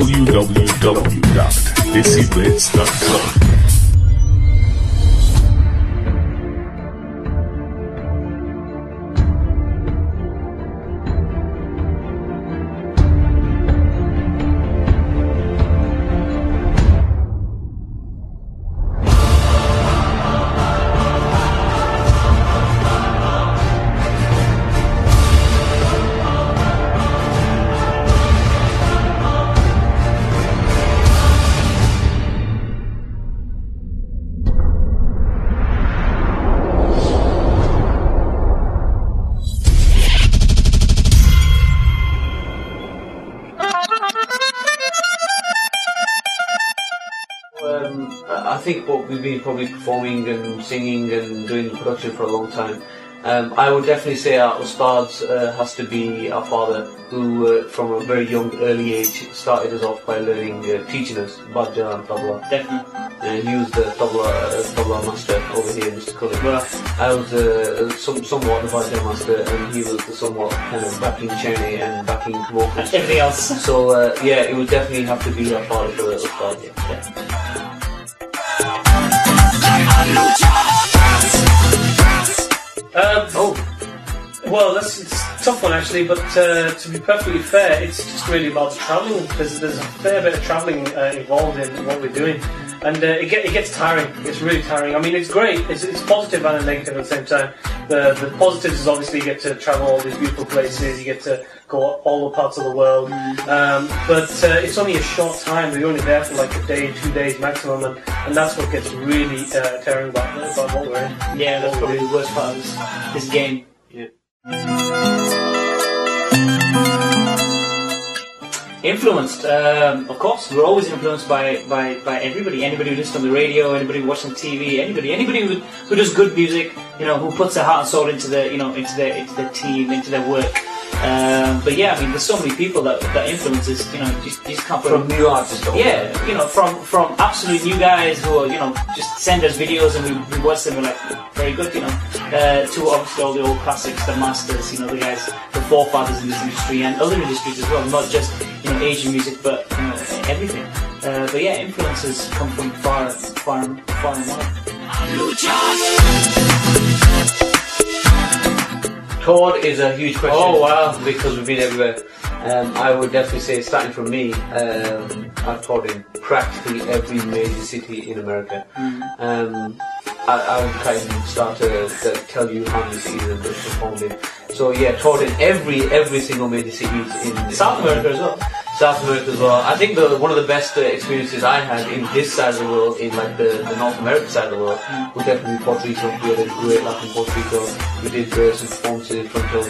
www.DESIblitz.com. I think what we've been probably performing and singing and doing the production for a long time. I would definitely say our Ustads has to be our father, who from a very young, early age started us off by learning, teaching us Bajja and Tabla. Definitely. And he was the Tabla master over here, Mr. Kuly. Well, I was somewhat the Bajja master, and he was the somewhat kind of backing Chene and backing vocals. Everything else. So yeah, it would definitely have to be our father for the Ustad. Yeah. Well, it's a tough one actually, but to be perfectly fair, it's just really about the travelling. There's a fair bit of travelling involved in what we're doing, and it gets tiring. It's really tiring. I mean, it's great. It's positive and negative at the same time. The positives is obviously you get to travel all these beautiful places, you get to go all the parts of the world, but it's only a short time. We're only there for like a day, 2 days maximum, and that's what gets really tiring about what we're in. Yeah, that's probably the worst part of this game. Yeah. Influenced, of course. We're always influenced by everybody. Anybody who listens on the radio, anybody who watches on TV, anybody who does good music, who puts their heart and soul into their into their team, into their work. But yeah, I mean, there's so many people that influence us. Just can't put from new artists. Yeah, from absolute new guys who are just send us videos and we watch them. We're like, very good, to obviously all the old classics, the masters, the guys, the forefathers in this industry and other industries as well. Not just Asian music, but everything. But yeah, influences come from far and wide. Toured is a huge question. Oh wow! Because we've been everywhere. I would definitely say, starting from me, I've toured in practically every major city in America. I can't even start to tell you how many cities I've performed in. So yeah, toured in every single major city in South America as well. South America as well. I think one of the best experiences I had in this side of the world, in like the North American side of the world, was definitely Puerto Rico. We had a great laugh in Puerto Rico. We did some performances in front of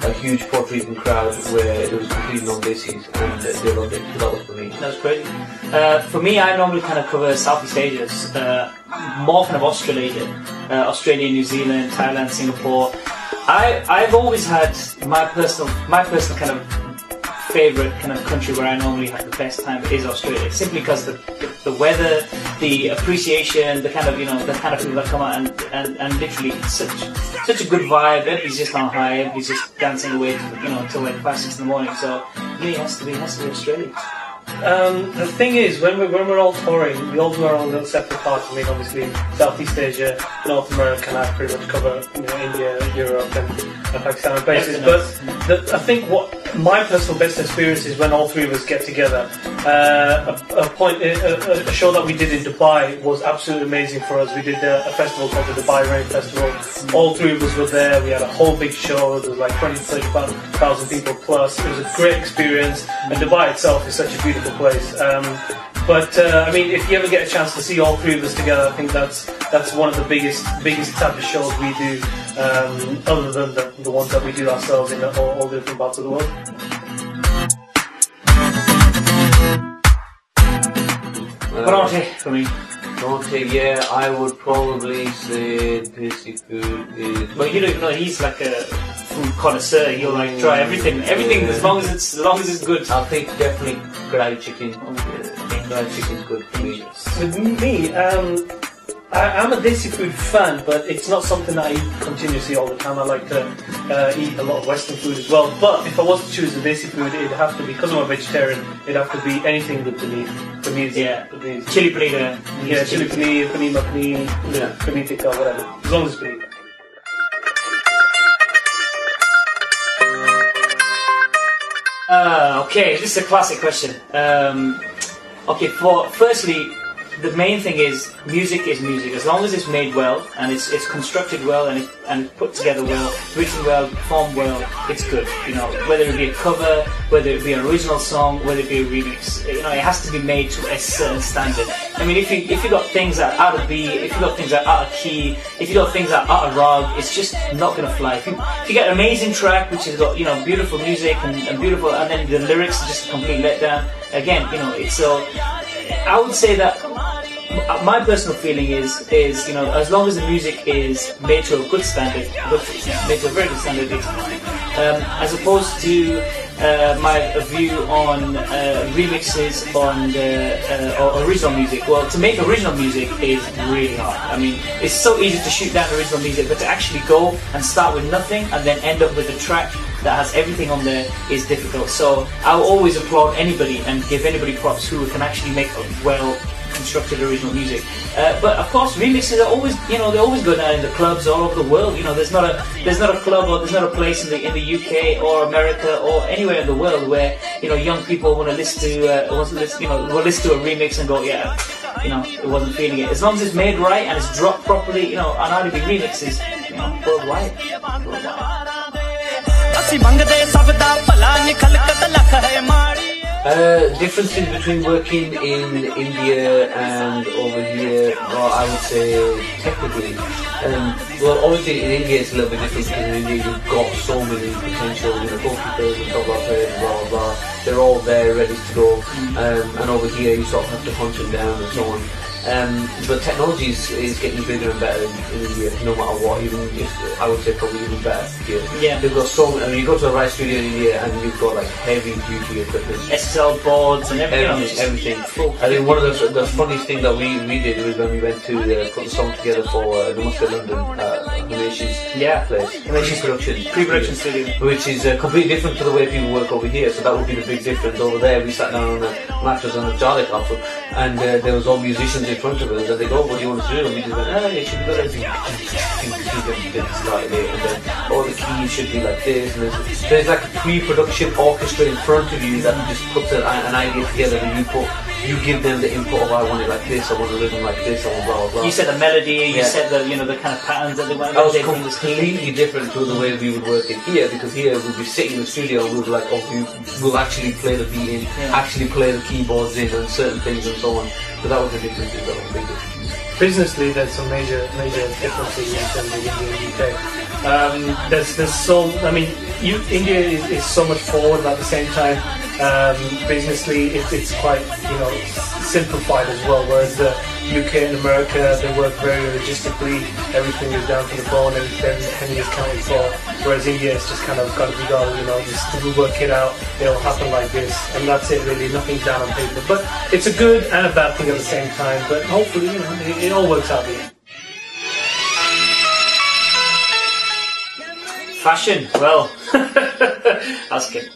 a huge Puerto Rican crowd where it was completely non-Desis, and they loved it. So that was for me. That's great. For me, I normally kind of cover Southeast Asia, more kind of Australasia, Australia, New Zealand, Thailand, Singapore. I've always had my personal kind of favourite kind of country where I normally have the best time is Australia, simply because the weather, the appreciation, the kind of the kind of people that come out and literally such a good vibe. Everybody's just on high, everybody's just dancing away until like 5, 6 in the morning. So really has to be Australia. The thing is, when we're all touring, we all do our own little separate parts. I mean, obviously, Southeast Asia, North America, and I pretty much cover, India, Europe, and Pakistan bases. But I think what my personal best experience is when all three of us get together. A show that we did in Dubai was absolutely amazing for us. We did a festival called the Dubai Rain Festival. All three of us were there. We had a whole big show. There was like 20,000 people plus. It was a great experience. And Dubai itself is such a beautiful place. But I mean, if you ever get a chance to see all three of us together, I think that's one of the biggest type of shows we do, other than the ones that we do ourselves in all different parts of the world. Paronte for me. Paronte, yeah, I would probably say basic food is. Well, he's like a food connoisseur. He'll like try everything as long as it's good. I think definitely fried chicken. Fried chicken's good for me. With me, I I'm a desi food fan, but it's not something that I eat continuously all the time. I like to eat a lot of Western food as well. But if I was to choose a desi food, it'd have to be, because I'm a vegetarian, it'd have to be anything with paneer. Chili paneer. Yeah, chili paneer, paneer makhani, paneer tikka, whatever. As long as it's paneer. Okay, this is a classic question. Okay, firstly, the main thing is music is music. As long as it's made well and it's constructed well and it's put together well, written well, performed well, it's good. You know, whether it be a cover, whether it be an original song, whether it be a remix, you know, it has to be made to a certain standard. I mean, if you got things that are out of beat, if you got things that are out of key, if you got things that are out of rag, it's just not gonna fly. If you get an amazing track which has got, you know, beautiful music and beautiful, and then the lyrics are just a complete letdown, again, you know, it's so. I would say that my personal feeling is you know, as long as the music is made to a good standard, made to a very good standard, it's fine. As opposed to my view on remixes or original music. Well, to make original music is really hard. I mean, it's so easy to shoot down original music, but to actually go and start with nothing and then end up with a track that has everything on there is difficult. So I will always applaud anybody and give anybody props who can actually make a well constructed original music. But of course, remixes are always, you know, they always go down in the clubs all over the world. You know, there's not a club or there's not a place in the UK or America or anywhere in the world where, you know, young people want to listen to will listen to a remix and go, yeah, you know, it wasn't feeling it. As long as it's made right and it's dropped properly, you know, an RDB remix is, you know, worldwide. Differences between working in India and over here, well, I would say technically. Well, obviously in India it's a little bit different because in India you've got so many potential, you know, goalkeepers and tabla players and blah blah blah. They're all there ready to go. And over here you sort of have to hunt them down and so on. But technology is getting bigger and better in India, no matter what. Even if, I would say probably even better here. Yeah. They've got so many. I mean, you go to a rice studio in India and you've got like heavy duty equipment, SSL boards and everything. I think one of the funniest thing that we did was when we went to put the song together for Namaste London, Hamesh's place, Hamesh's pre-production studio, which is completely different to the way people work over here. So that would be the big difference. Over there, we sat down on a mattress on a Jolly Castle, and there was all musicians in front of us, and they go, "What do you want to do?" And we just went, "Yeah, should be good." And started it, and then all the keys should be like this, and there's like a pre-production orchestra in front of you that just puts an idea together, and you give them the input of, I want it like this, I want a rhythm like this, I want blah blah blah. You said the melody, you said the, you know, the kind of patterns that they want. That was completely different to the way we would work in here, because here we'd be sitting in the studio and we'd be like, we'll actually play the beat in, actually play the keyboards in and certain things and so on. So that was the difference. That was a big difference. Businessly, there's some major differences in terms of India and UK. There's so, I mean, India is so much forward, but at the same time, businessly it's quite, you know, simplified as well. Whereas the UK and America, they work very logistically. Everything is down to the bone, and every penny is counted for. Whereas India, it's just kind of got to be done, you know, just to work it out. It'll happen like this, and that's it really. Nothing's down on paper. But it's a good and a bad thing at the same time. But hopefully, you know, it all works out here. Fashion, well, that's good.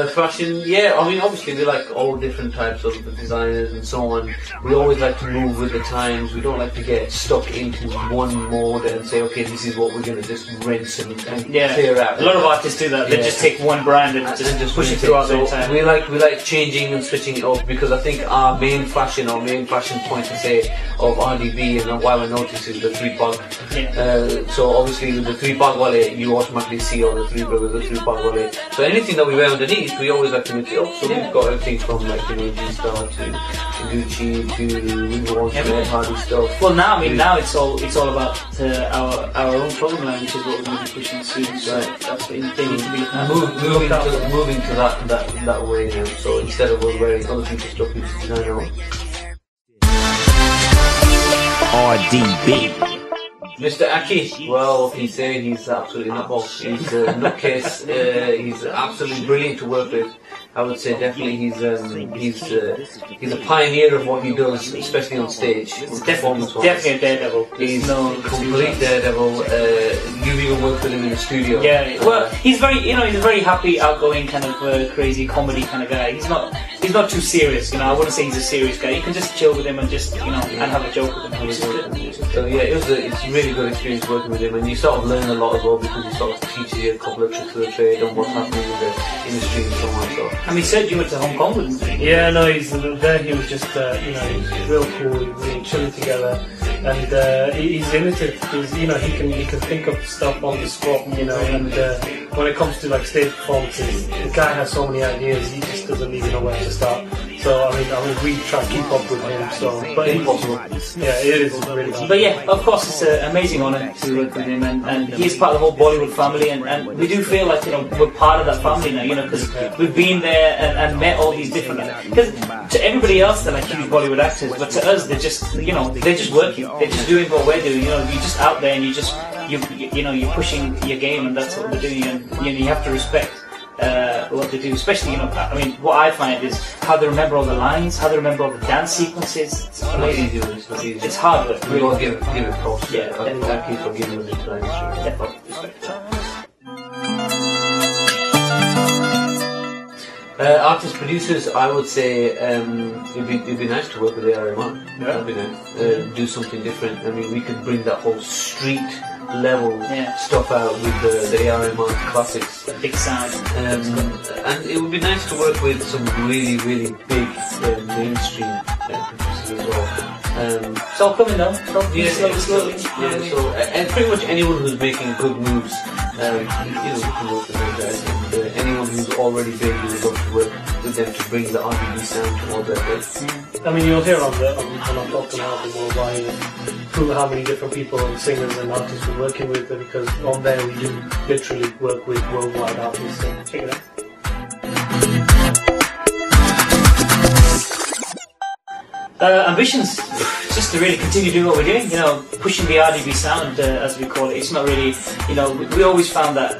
Fashion, yeah, I mean, obviously we like all different types of designers and so on. We always like to move with the times. We don't like to get stuck into one mode and say, okay, this is what we're going to just rinse and clear out. A lot of artists do that. They just take one brand and just push it throughout the entire. We like changing and switching it up, because I think our main fashion point to say of RDB and why we notice is the 3-pag. So obviously with the 3-pag wallet, you automatically see all the 3 brothers, the 3-pag wallet. So anything that we wear underneath, we always like to mix it up. So we've got everything from like, you know, G-Star to Gucci to Hardy stuff. Well, now, I mean, now it's all about our own clothing line, which is what we're going to be pushing soon. So that's what they need to be moving to that way now. So instead of us wearing other people's stuff, we just design our own. RDB. Mr. Aki, well, what can you say? He's absolutely nutball. He's a nutcase. He's absolutely brilliant to work with. I would say definitely he's a pioneer of what he does, especially on stage. Definitely a daredevil. He's a complete daredevil. You've even worked with him in the studio. Yeah, well, he's very, he's a very happy, outgoing, kind of crazy comedy kind of guy. He's not too serious. I wouldn't say he's a serious guy. You can just chill with him and just, and have a joke with him. So yeah, it's a really good experience working with him, and you sort of learn a lot as well because he sort of teaches you a couple of tricks of the trade and what's happening in the industry and so on. So. And he said you went to Hong Kong with him. Yeah, no, he's there. He was just, he's real cool. We were chilling together, and he's innovative. He can think of stuff on the spot. And when it comes to like stage performances, the guy has so many ideas. He just doesn't even know where to start. So I mean, we try to keep up with him. So, but yeah, it is really fun. But yeah, of course, it's an amazing honour to work with him, and he's part of the whole Bollywood family, and we do feel like we're part of that family now, because we've been there and met all these different. Because to everybody else, they're like huge Bollywood actors, but to us, they're just they're just working, they're just doing what we're doing. You're just out there and you're pushing your game, and that's what we're doing, and you have to respect what they do, especially what I find is how they remember all the lines, how they remember all the dance sequences. It's amazing. It's hard work. We all give it props. Yeah, thank you for giving us into that industry. Artists, producers, I would say it'd be nice to work with ARMR. Yeah. That'd be nice. Do something different. I mean, we could bring that whole street level stuff out with the ARMR classics. Big sound. And it would be nice to work with some really, really big mainstream producers as well. It's all coming though. Slowly. Yeah, so and pretty much anyone who's making good moves, we can work with those guys. And anyone who's already big, we would love to work with them to bring the RDB sound to all their place. I mean, you'll hear on our Talk to Album Worldwide how many different people, singers and artists we're working with, because on there we do literally work with worldwide artists. So check it out. Ambitions, just to really continue doing what we're doing, pushing the RDB sound, as we call it. It's not really, we always found that,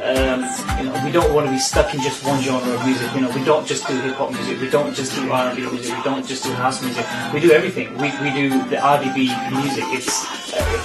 we don't want to be stuck in just one genre of music. We don't just do hip-hop music, we don't just do R&B music, we don't just do house music, we do everything. We do the RDB music. It's,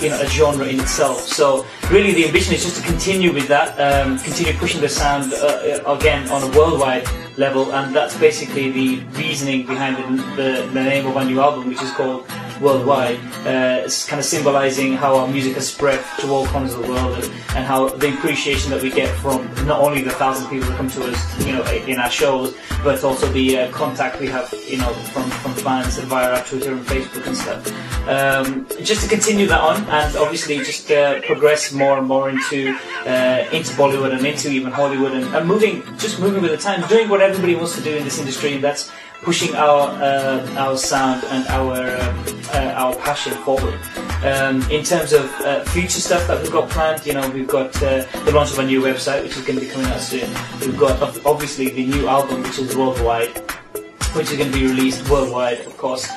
a genre in itself. So really the ambition is just to continue with that, continue pushing the sound, again, on a worldwide level, and that's basically the reasoning behind the name of our new album, which is called Worldwide. It's kind of symbolising how our music has spread to all corners of the world, and how the appreciation that we get from not only the 1,000 people that come to us, in our shows, but also the contact we have, from fans via our Twitter and Facebook and stuff. Just to continue that on, and obviously just progress more and more into Bollywood and into even Hollywood, and moving with the time, doing what everybody wants to do in this industry, and that's pushing our sound and our passion forward. In terms of future stuff that we've got planned, we've got the launch of a new website, which is going to be coming out soon. We've got obviously the new album, which is Worldwide, which is going to be released worldwide, of course,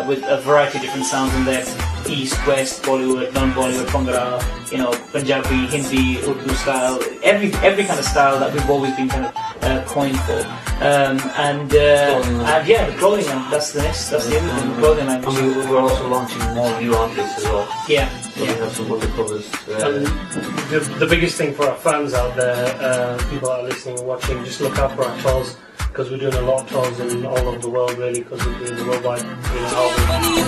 with a variety of different sounds in there: East, West, Bollywood, non-Bollywood, Bhangra, Punjabi, Hindi, Urdu style, every kind of style that we've always been kind of coined for. And yeah, the clothing line, that's the other thing, the clothing line. And we're also launching more new artists as well. Yeah. So we have some other covers. The biggest thing for our fans out there, people that are listening and watching, just look out for our tours, because we're doing a lot of tours in all over the world, really, because we're doing the worldwide album.